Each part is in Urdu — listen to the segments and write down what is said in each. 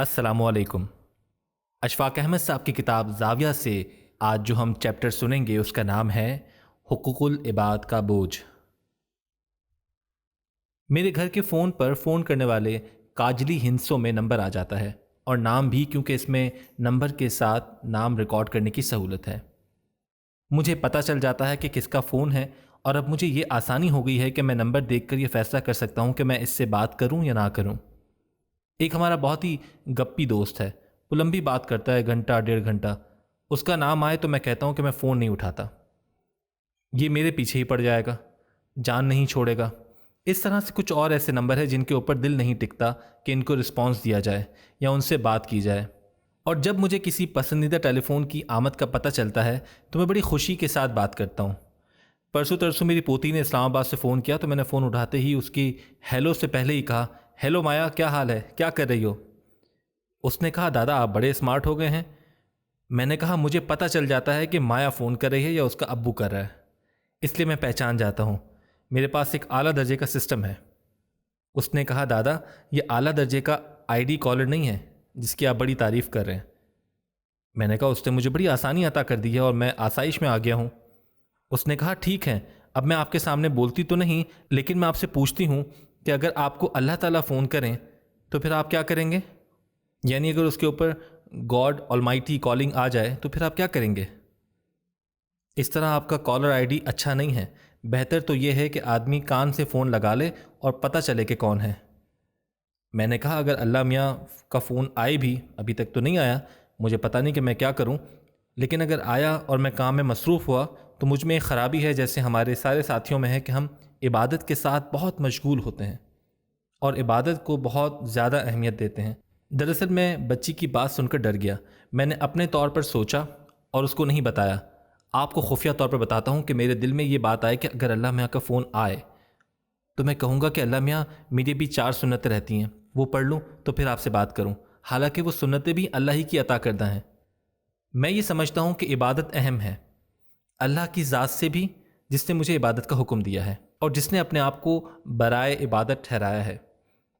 السلام علیکم۔ اشفاق احمد صاحب کی کتاب زاویہ سے آج جو ہم چیپٹر سنیں گے اس کا نام ہے حقوق العباد کا بوجھ۔ میرے گھر کے فون پر فون کرنے والے کاجلی ہندسوں میں نمبر آ جاتا ہے، اور نام بھی، کیونکہ اس میں نمبر کے ساتھ نام ریکارڈ کرنے کی سہولت ہے۔ مجھے پتہ چل جاتا ہے کہ کس کا فون ہے، اور اب مجھے یہ آسانی ہو گئی ہے کہ میں نمبر دیکھ کر یہ فیصلہ کر سکتا ہوں کہ میں اس سے بات کروں یا نہ کروں۔ ایک ہمارا بہت ہی گپی دوست ہے، وہ لمبی بات کرتا ہے، گھنٹہ 1.5 گھنٹہ۔ اس کا نام آئے تو میں کہتا ہوں کہ میں فون نہیں اٹھاتا، یہ میرے پیچھے ہی پڑ جائے گا، جان نہیں چھوڑے گا۔ اس طرح سے کچھ اور ایسے نمبر ہیں جن کے اوپر دل نہیں ٹکتا کہ ان کو رسپانس دیا جائے یا ان سے بات کی جائے۔ اور جب مجھے کسی پسندیدہ ٹیلی فون کی آمد کا پتہ چلتا ہے تو میں بڑی خوشی کے ساتھ بات کرتا ہوں۔ پرسوں ترسوں میری پوتی نے اسلام آباد سے فون کیا تو میں نے فون اٹھاتے ہی اس کی ہیلو سے پہلے ہی کہا، ہیلو مایا، کیا حال ہے، کیا کر رہی ہو؟ اس نے کہا، دادا آپ بڑے اسمارٹ ہو گئے ہیں۔ میں نے کہا، مجھے پتہ چل جاتا ہے کہ مایا فون کر رہی ہے یا اس کا ابو کر رہا ہے، اس لیے میں پہچان جاتا ہوں، میرے پاس ایک اعلیٰ درجے کا سسٹم ہے۔ اس نے کہا، دادا یہ اعلیٰ درجے کا آئی ڈی کالر نہیں ہے جس کی آپ بڑی تعریف کر رہے ہیں۔ میں نے کہا، اس نے مجھے بڑی آسانی عطا کر دی ہے اور میں آسائش میں آ گیا ہوں۔ اس نے کہا، ٹھیک ہے، اب میں آپ کے سامنے بولتی تو نہیں، لیکن میں آپ سے پوچھتی ہوں کہ اگر آپ کو اللہ تعالیٰ فون کریں تو پھر آپ کیا کریں گے؟ یعنی اگر اس کے اوپر گاڈ آلمائٹی کالنگ آ جائے تو پھر آپ کیا کریں گے؟ اس طرح آپ کا کالر آئی ڈی اچھا نہیں ہے، بہتر تو یہ ہے کہ آدمی کان سے فون لگا لے اور پتہ چلے کہ کون ہے۔ میں نے کہا، اگر اللہ میاں کا فون آئے بھی، ابھی تک تو نہیں آیا، مجھے پتہ نہیں کہ میں کیا کروں، لیکن اگر آیا اور میں کام میں مصروف ہوا تو مجھ میں ایک خرابی ہے، جیسے ہمارے سارے ساتھیوں میں ہے، کہ ہم عبادت کے ساتھ بہت مشغول ہوتے ہیں اور عبادت کو بہت زیادہ اہمیت دیتے ہیں۔ دراصل میں بچی کی بات سن کر ڈر گیا۔ میں نے اپنے طور پر سوچا اور اس کو نہیں بتایا۔ آپ کو خفیہ طور پر بتاتا ہوں کہ میرے دل میں یہ بات آئے کہ اگر اللہ میاں کا فون آئے تو میں کہوں گا کہ اللہ میاں میری بھی 4 سنتیں رہتی ہیں، وہ پڑھ لوں تو پھر آپ سے بات کروں، حالانکہ وہ سنتیں بھی اللہ ہی کی عطا کردہ ہیں۔ میں یہ سمجھتا ہوں کہ عبادت اہم ہے، اللہ کی ذات سے بھی، جس نے مجھے عبادت کا حکم دیا ہے اور جس نے اپنے آپ کو برائے عبادت ٹھہرایا ہے۔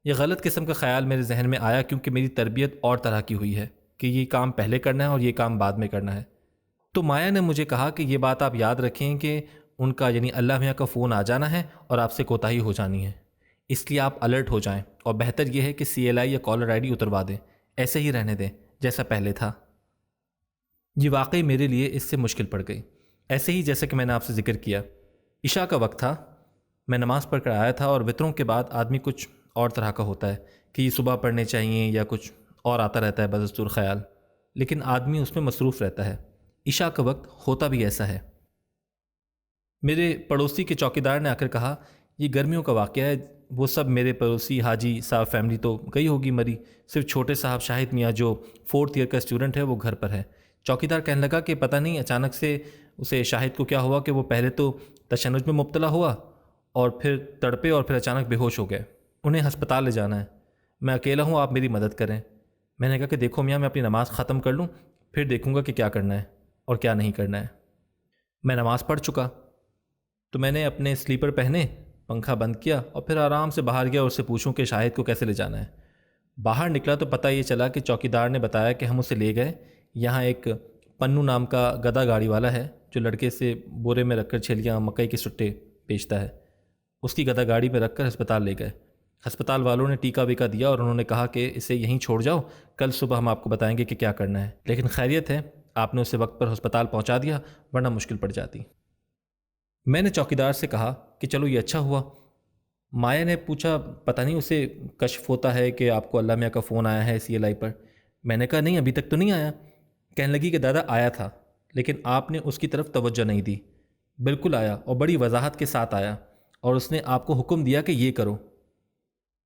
یہ غلط قسم کا خیال میرے ذہن میں آیا کیونکہ میری تربیت اور طرح کی ہوئی ہے کہ یہ کام پہلے کرنا ہے اور یہ کام بعد میں کرنا ہے۔ تو مایا نے مجھے کہا کہ یہ بات آپ یاد رکھیں کہ ان کا یعنی اللہ میاں کا فون آ جانا ہے اور آپ سے کوتاہی ہو جانی ہے، اس لیے آپ الرٹ ہو جائیں، اور بہتر یہ ہے کہ سی ایل آئی یا کالر آئی ڈی اتروا دیں، ایسے ہی رہنے دیں جیسا پہلے تھا۔ یہ واقعی میرے لیے اس سے مشکل پڑ گئی، ایسے ہی جیسے کہ میں نے آپ سے ذکر کیا۔ عشاء کا وقت تھا، میں نماز پڑھ کر آیا تھا، اور وطروں کے بعد آدمی کچھ اور طرح کا ہوتا ہے کہ یہ صبح پڑھنے چاہیے یا کچھ اور آتا رہتا ہے بدستور خیال، لیکن آدمی اس میں مصروف رہتا ہے۔ عشاء کا وقت ہوتا بھی ایسا ہے۔ میرے پڑوسی کے چوکیدار نے آ کر کہا، یہ گرمیوں کا واقعہ ہے، وہ سب میرے پڑوسی حاجی صاحب فیملی تو گئی ہوگی مری، صرف چھوٹے صاحب شاہد میاں جو 4th ایئر کا اسٹوڈنٹ ہے وہ گھر پر ہے۔ چوکیدار کہنے لگا کہ پتہ نہیں اچانک سے اسے شاہد کو کیا ہوا کہ وہ پہلے تو تشنج میں مبتلا ہوا اور پھر تڑپے اور پھر اچانک بے ہوش ہو گئے، انہیں ہسپتال لے جانا ہے، میں اکیلا ہوں، آپ میری مدد کریں۔ میں نے کہا کہ دیکھو میاں، میں اپنی نماز ختم کر لوں پھر دیکھوں گا کہ کیا کرنا ہے اور کیا نہیں کرنا ہے۔ میں نماز پڑھ چکا تو میں نے اپنے سلیپر پہنے، پنکھا بند کیا اور پھر آرام سے باہر گیا اور اس سے پوچھوں کہ شاہد کو کیسے لے جانا ہے۔ باہر نکلا تو پتہ یہ چلا کہ چوکیدار نے بتایا کہ ہم اسے لے گئے، یہاں ایک پنو نام کا گدا گاڑی والا ہے جو لڑکے سے بورے میں رکھ کر چھلیاں مکئی کے سٹے بیچتا ہے، اس کی گدا گاڑی میں رکھ کر ہسپتال لے گئے۔ ہسپتال والوں نے ٹیکا ویکا دیا اور انہوں نے کہا کہ اسے یہیں چھوڑ جاؤ، کل صبح ہم آپ کو بتائیں گے کہ کیا کرنا ہے، لیکن خیریت ہے آپ نے اسے وقت پر ہسپتال پہنچا دیا، ورنہ مشکل پڑ جاتی۔ میں نے چوکیدار سے کہا کہ چلو یہ اچھا ہوا۔ مایا نے پوچھا، پتہ نہیں اسے کشف ہوتا ہے کہ آپ کو اللہ میاں کا فون آیا ہے سی ایل آئی پر؟ میں نے کہا نہیں، ابھی تک تو نہیں آیا۔ کہنے لگی کہ دادا آیا تھا لیکن آپ نے اس کی طرف توجہ نہیں دی، بالکل آیا اور بڑی وضاحت کے ساتھ آیا، اور اس نے آپ کو حکم دیا کہ یہ کرو۔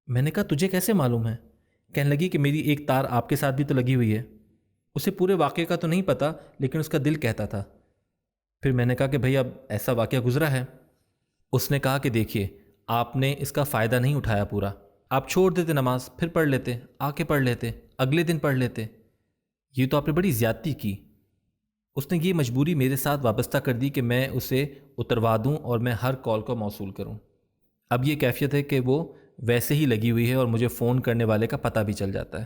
میں نے کہا تجھے کیسے معلوم ہے؟ کہنے لگی کہ میری ایک تار آپ کے ساتھ بھی تو لگی ہوئی ہے۔ اسے پورے واقعے کا تو نہیں پتہ لیکن اس کا دل کہتا تھا۔ پھر میں نے کہا کہ بھئی اب ایسا واقعہ گزرا ہے۔ اس نے کہا کہ دیکھیے آپ نے اس کا فائدہ نہیں اٹھایا پورا، آپ چھوڑ دیتے نماز، پھر پڑھ لیتے، آ کے پڑھ لیتے، اگلے دن پڑھ لیتے، یہ تو آپ نے بڑی زیادتی کی۔ اس نے یہ مجبوری میرے ساتھ وابستہ کر دی کہ میں اسے اتروا دوں اور میں ہر کال کو موصول کروں۔ اب یہ کیفیت ہے کہ وہ ویسے ہی لگی ہوئی ہے اور مجھے فون کرنے والے کا پتہ بھی چل جاتا ہے۔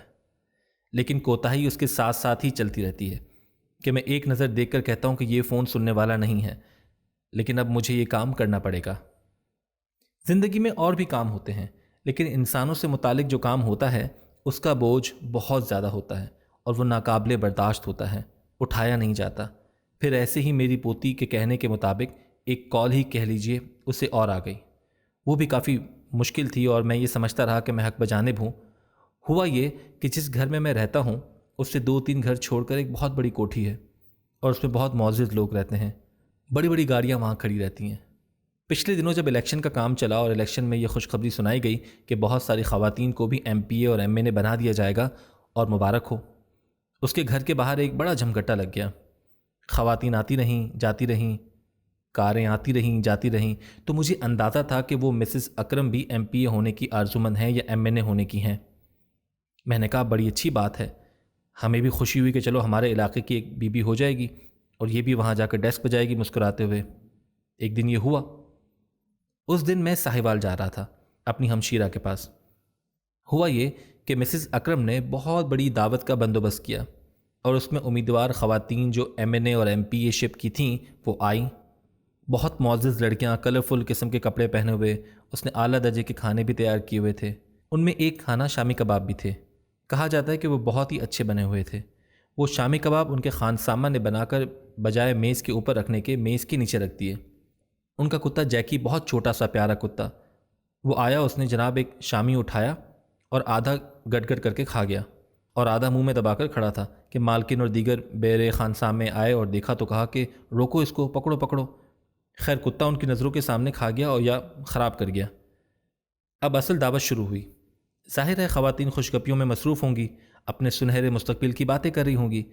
لیکن کوتاہی اس کے ساتھ ساتھ ہی چلتی رہتی ہے کہ میں ایک نظر دیکھ کر کہتا ہوں کہ یہ فون سننے والا نہیں ہے، لیکن اب مجھے یہ کام کرنا پڑے گا۔ زندگی میں اور بھی کام ہوتے ہیں، لیکن انسانوں سے متعلق جو کام ہوتا ہے اس کا بوجھ بہت زیادہ ہوتا ہے اور وہ ناقابل برداشت ہوتا ہے، اٹھایا نہیں جاتا۔ پھر ایسے ہی میری پوتی کے کہنے کے مطابق ایک کال ہی کہہ لیجئے اسے اور آ گئی۔ وہ بھی کافی مشکل تھی اور میں یہ سمجھتا رہا کہ میں حق بجانب ہوں۔ ہوا یہ کہ جس گھر میں رہتا ہوں اس سے 2-3 گھر چھوڑ کر ایک بہت بڑی کوٹھی ہے اور اس میں بہت معزز لوگ رہتے ہیں، بڑی بڑی گاڑیاں وہاں کھڑی رہتی ہیں۔ پچھلے دنوں جب الیکشن کا کام چلا اور الیکشن میں یہ خوشخبری سنائی گئی کہ بہت ساری خواتین کو بھی MP اور MA بنا دیا جائے گا اور مبارک ہو، اس کے گھر کے باہر ایک بڑا جھمگٹا لگ گیا۔ خواتین آتی رہیں جاتی رہیں، کاریں آتی رہیں جاتی رہیں، تو مجھے اندازہ تھا کہ وہ مسز اکرم بھی MPA ہونے کی آرزومند ہیں یا MNA ہونے کی ہیں۔ میں نے کہا بڑی اچھی بات ہے، ہمیں بھی خوشی ہوئی کہ چلو ہمارے علاقے کی ایک بی ہو جائے گی اور یہ بھی وہاں جا کر ڈیسک بجائے گی مسکراتے ہوئے۔ ایک دن یہ ہوا، اس دن میں ساہیوال جا رہا تھا اپنی ہمشیرہ کے پاس۔ ہوا یہ کہ مسز اکرم نے بہت بڑی دعوت کا بندوبست کیا اور اس میں امیدوار خواتین جو MNA اور MPA شپ کی تھیں وہ آئیں۔ بہت معزز لڑکیاں کلرفل قسم کے کپڑے پہنے ہوئے، اس نے اعلیٰ درجے کے کھانے بھی تیار کیے ہوئے تھے۔ ان میں ایک کھانا شامی کباب بھی تھے، کہا جاتا ہے کہ وہ بہت ہی اچھے بنے ہوئے تھے۔ وہ شامی کباب ان کے خانسامہ نے بنا کر بجائے میز کے اوپر رکھنے کے میز کے نیچے رکھ دیے۔ ان کا کتا جیکی بہت چھوٹا سا پیارا کتا، وہ آیا، اس نے جناب ایک شامی اٹھایا اور آدھا گٹ گٹ کر کے کھا گیا اور آدھا منہ میں دبا کر کھڑا تھا کہ مالکن اور دیگر بیرے خانسامے آئے اور دیکھا تو کہا کہ روکو اس کو، پکڑو پکڑو۔ خیر کتا ان کی نظروں کے سامنے کھا گیا اور یا خراب کر گیا۔ اب اصل دعوت شروع ہوئی۔ ظاہر ہے خواتین خوشگپیوں میں مصروف ہوں گی، اپنے سنہرے مستقبل کی باتیں کر رہی ہوں گی،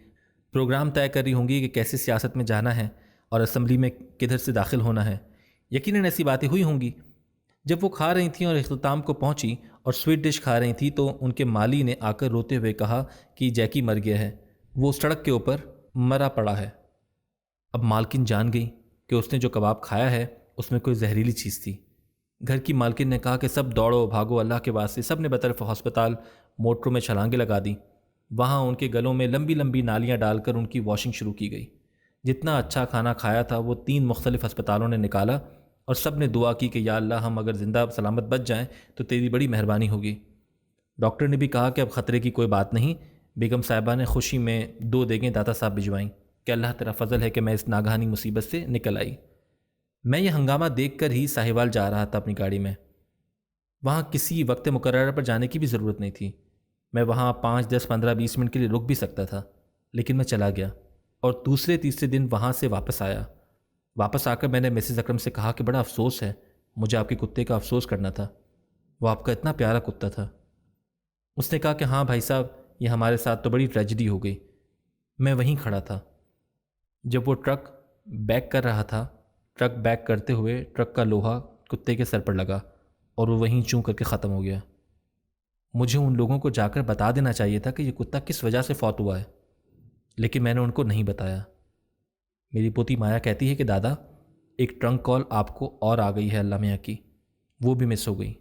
پروگرام طے کر رہی ہوں گی کہ کیسے سیاست میں جانا ہے اور اسمبلی میں کدھر سے داخل ہونا ہے۔ یقیناً ایسی باتیں ہوئی ہوں گی۔ جب وہ کھا رہی تھیں اور اختتام کو پہنچی اور سویٹ ڈش کھا رہی تھیں تو ان کے مالی نے آ کر روتے ہوئے کہا کہ جیکی مر گیا ہے، وہ سڑک کے اوپر مرا پڑا ہے۔ اب مالکن جان گئی کہ اس نے جو کباب کھایا ہے اس میں کوئی زہریلی چیز تھی۔ گھر کی مالکن نے کہا کہ سب دوڑو بھاگو اللہ کے واسطے۔ سب نے بطرف ہسپتال موٹروں میں چھلانگیں لگا دیں۔ وہاں ان کے گلوں میں لمبی لمبی نالیاں ڈال کر ان کی واشنگ شروع کی گئی۔ جتنا اچھا کھانا کھایا تھا وہ 3 مختلف ہسپتالوں نے نکالا اور سب نے دعا کی کہ یا اللہ ہم اگر زندہ سلامت بچ جائیں تو تیری بڑی مہربانی ہوگی۔ ڈاکٹر نے بھی کہا کہ اب خطرے کی کوئی بات نہیں۔ بیگم صاحبہ نے خوشی میں 2 دیگیں داتا صاحب بھجوائیں کہ اللہ تیرا فضل ہے کہ میں اس ناگہانی مصیبت سے نکل آئی۔ میں یہ ہنگامہ دیکھ کر ہی ساہیوال جا رہا تھا اپنی گاڑی میں۔ وہاں کسی وقت مقررہ پر جانے کی بھی ضرورت نہیں تھی، میں وہاں 5, 10, 15, 20 منٹ کے لیے رک بھی سکتا تھا، لیکن میں چلا گیا اور دوسرے تیسرے دن وہاں سے واپس آیا۔ واپس آ کر میں نے مسز اکرم سے کہا کہ بڑا افسوس ہے، مجھے آپ کے کتے کا افسوس کرنا تھا، وہ آپ کا اتنا پیارا کتا تھا۔ اس نے کہا کہ ہاں بھائی صاحب یہ ہمارے ساتھ تو بڑی ٹریجڈی ہو گئی۔ میں وہیں کھڑا تھا جب وہ ٹرک بیک کر رہا تھا۔ ٹرک بیک کرتے ہوئے ٹرک کا لوہا کتے کے سر پر لگا اور وہ وہیں چوں کر کے ختم ہو گیا۔ مجھے ان لوگوں کو جا کر بتا دینا چاہیے تھا کہ یہ کتا کس وجہ سے فوت ہوا ہے، لیکن میں نے ان کو نہیں بتایا۔ میری پوتی مایا کہتی ہے کہ دادا ایک ٹرنک کال آپ کو اور آ گئی ہے اللہ میاں کی، وہ بھی مس ہو گئی،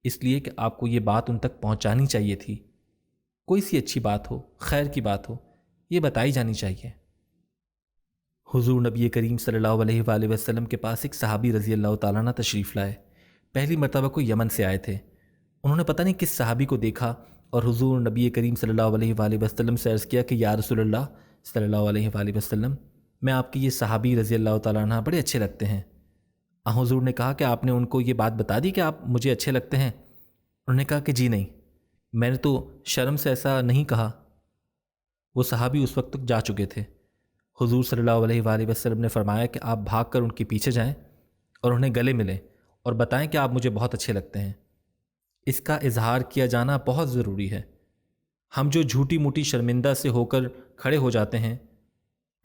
اس لیے کہ آپ کو یہ بات ان تک پہنچانی چاہیے تھی۔ کوئی سی اچھی بات ہو، خیر کی بات ہو، یہ بتائی جانی چاہیے۔ حضور نبی کریم صلی اللہ علیہ وآلہ وسلم کے پاس ایک صحابی رضی اللہ تعالیٰ عنہ تشریف لائے۔ پہلی مرتبہ کو یمن سے آئے تھے۔ انہوں نے پتہ نہیں کس صحابی کو دیکھا اور حضور نبی کریم صلی اللہ علیہ وآلہ وسلم سے عرض کیا کہ یا رسول اللہ صلی اللہ علیہ وآلہ وسلم، میں آپ کی یہ صحابی رضی اللہ تعالیٰ عنہ بڑے اچھے لگتے ہیں۔ حضور نے کہا کہ آپ نے ان کو یہ بات بتا دی کہ آپ مجھے اچھے لگتے ہیں؟ انہوں نے کہا کہ جی نہیں، میں نے تو شرم سے ایسا نہیں کہا۔ وہ صحابی اس وقت تک جا چکے تھے۔ حضور صلی اللہ علیہ وآلہ وسلم نے فرمایا کہ آپ بھاگ کر ان کے پیچھے جائیں اور انہیں گلے ملیں اور بتائیں کہ آپ مجھے بہت اچھے لگتے ہیں۔ اس کا اظہار کیا جانا بہت ضروری ہے۔ ہم جو جھوٹی موٹی شرمندہ سے ہو کر کھڑے ہو جاتے ہیں،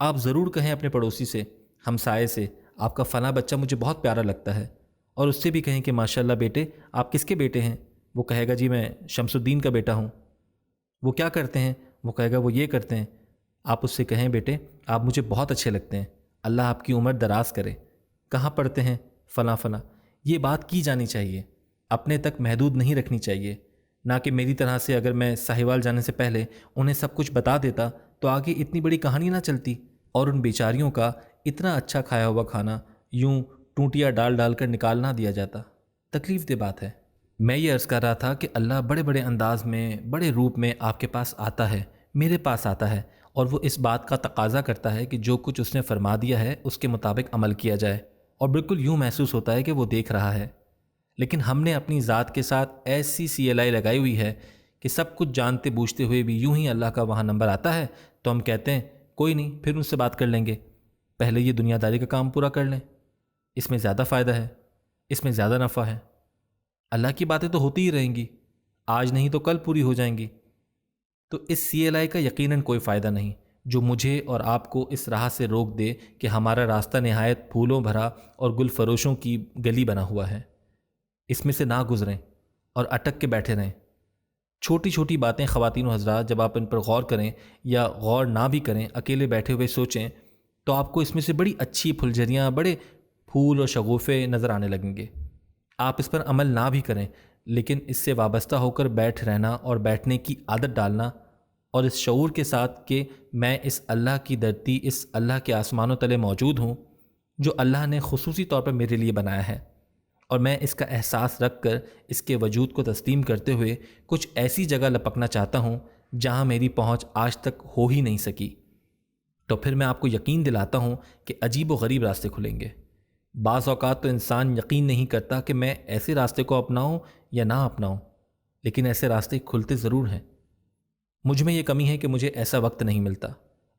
آپ ضرور کہیں اپنے پڑوسی سے، ہمسائے سے، آپ کا فلاں بچہ مجھے بہت پیارا لگتا ہے، اور اس سے بھی کہیں کہ ماشاءاللہ بیٹے آپ کس کے بیٹے ہیں؟ وہ کہے گا جی میں شمس الدین کا بیٹا ہوں۔ وہ کیا کرتے ہیں؟ وہ کہے گا وہ یہ کرتے ہیں۔ آپ اس سے کہیں بیٹے آپ مجھے بہت اچھے لگتے ہیں، اللہ آپ کی عمر دراز کرے، کہاں پڑھتے ہیں؟ فلاں فلاں۔ یہ بات کی جانی چاہیے، اپنے تک محدود نہیں رکھنی چاہیے۔ نہ کہ میری طرح سے اگر میں ساہیوال جانے سے پہلے انہیں سب کچھ بتا دیتا تو آگے اتنی بڑی کہانی نہ چلتی اور ان بیچاریوں کا اتنا اچھا کھایا ہوا کھانا یوں ٹونٹیاں ڈال ڈال کر نکال نہ دیا جاتا۔ تکلیف دہ بات ہے۔ میں یہ عرض کر رہا تھا کہ اللہ بڑے بڑے انداز میں، بڑے روپ میں آپ کے پاس آتا ہے، میرے پاس آتا ہے، اور وہ اس بات کا تقاضا کرتا ہے کہ جو کچھ اس نے فرما دیا ہے اس کے مطابق عمل کیا جائے، اور بالکل یوں محسوس ہوتا ہے کہ وہ دیکھ رہا ہے۔ لیکن ہم نے اپنی ذات کے ساتھ ایسی CLI لگائی ہوئی ہے کہ سب کچھ جانتے بوجھتے ہوئے بھی یوں ہی اللہ کا وہاں نمبر آتا ہے تو ہم کہتے ہیں کوئی نہیں، پھر ان سے بات کر لیں گے، پہلے یہ دنیا داری کا کام پورا کر لیں، اس میں زیادہ فائدہ ہے، اس میں زیادہ نفع ہے۔ اللہ کی باتیں تو ہوتی ہی رہیں گی، آج نہیں تو کل پوری ہو جائیں گی۔ تو اس CLI کا یقیناً کوئی فائدہ نہیں جو مجھے اور آپ کو اس راہ سے روک دے کہ ہمارا راستہ نہایت پھولوں بھرا اور گل فروشوں کی گلی بنا ہوا ہے، اس میں سے نہ گزریں اور اٹک کے بیٹھے رہیں۔ چھوٹی چھوٹی باتیں خواتین و حضرات جب آپ ان پر غور کریں یا غور نہ بھی کریں، اکیلے بیٹھے ہوئے سوچیں، تو آپ کو اس میں سے بڑی اچھی پھلجھریاں، بڑے پھول اور شگوفے نظر آنے لگیں گے۔ آپ اس پر عمل نہ بھی کریں، لیکن اس سے وابستہ ہو کر بیٹھ رہنا اور بیٹھنے کی عادت ڈالنا، اور اس شعور کے ساتھ کہ میں اس اللہ کی دھرتی، اس اللہ کے آسمانوں تلے موجود ہوں جو اللہ نے خصوصی طور پر میرے لیے بنایا ہے، اور میں اس کا احساس رکھ کر اس کے وجود کو تسلیم کرتے ہوئے کچھ ایسی جگہ لپکنا چاہتا ہوں جہاں میری پہنچ آج تک ہو ہی نہیں سکی، تو پھر میں آپ کو یقین دلاتا ہوں کہ عجیب و غریب راستے کھلیں گے۔ بعض اوقات تو انسان یقین نہیں کرتا کہ میں ایسے راستے کو اپناؤں یا نہ اپناؤں، لیکن ایسے راستے کھلتے ضرور ہیں۔ مجھ میں یہ کمی ہے کہ مجھے ایسا وقت نہیں ملتا،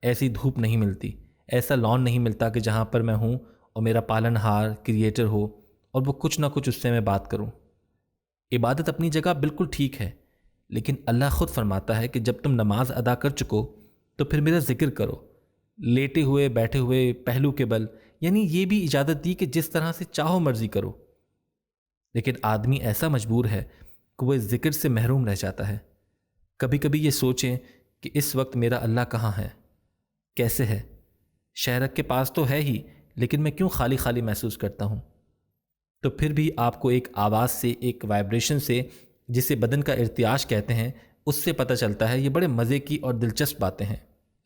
ایسی دھوپ نہیں ملتی، ایسا لان نہیں ملتا کہ جہاں پر میں ہوں اور میرا پالن ہار کریٹر ہو اور وہ کچھ نہ کچھ اس سے میں بات کروں۔ عبادت اپنی جگہ بالکل ٹھیک ہے، لیکن اللہ خود فرماتا ہے کہ جب تم نماز ادا کر چکو تو پھر میرا ذکر کرو، لیٹے ہوئے بیٹھے ہوئے پہلو کے بل، یعنی یہ بھی اجازت دی کہ جس طرح سے چاہو مرضی کرو۔ لیکن آدمی ایسا مجبور ہے کہ وہ اس ذکر سے محروم رہ جاتا ہے۔ کبھی کبھی یہ سوچیں کہ اس وقت میرا اللہ کہاں ہے، کیسے ہے؟ شہرک کے پاس تو ہے ہی، لیکن میں کیوں خالی خالی محسوس کرتا ہوں؟ تو پھر بھی آپ کو ایک آواز سے، ایک وائبریشن سے، جسے بدن کا ارتعاش کہتے ہیں، اس سے پتہ چلتا ہے۔ یہ بڑے مزے کی اور دلچسپ باتیں ہیں،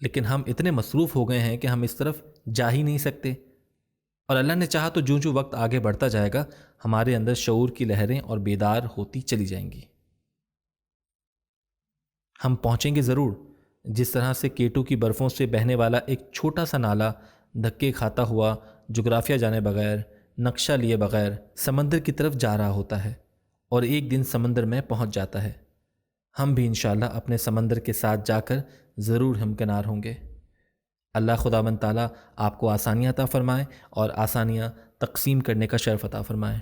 لیکن ہم اتنے مصروف ہو گئے ہیں کہ ہم اس طرف جا ہی نہیں سکتے، اور اللہ نے چاہا تو جو جو وقت آگے بڑھتا جائے گا ہمارے اندر شعور کی لہریں اور بیدار ہوتی چلی جائیں گی۔ ہم پہنچیں گے ضرور، جس طرح سے کیٹو کی برفوں سے بہنے والا ایک چھوٹا سا نالا دھکے کھاتا ہوا جغرافیہ جانے بغیر، نقشہ لیے بغیر سمندر کی طرف جا رہا ہوتا ہے، اور ایک دن سمندر میں پہنچ جاتا ہے۔ ہم بھی انشاءاللہ اپنے سمندر کے ساتھ جا کر ضرور ہمکنار ہوں گے۔ اللہ خداوند تعالیٰ آپ کو آسانیاں عطا فرمائے اور آسانیاں تقسیم کرنے کا شرف عطا فرمائے۔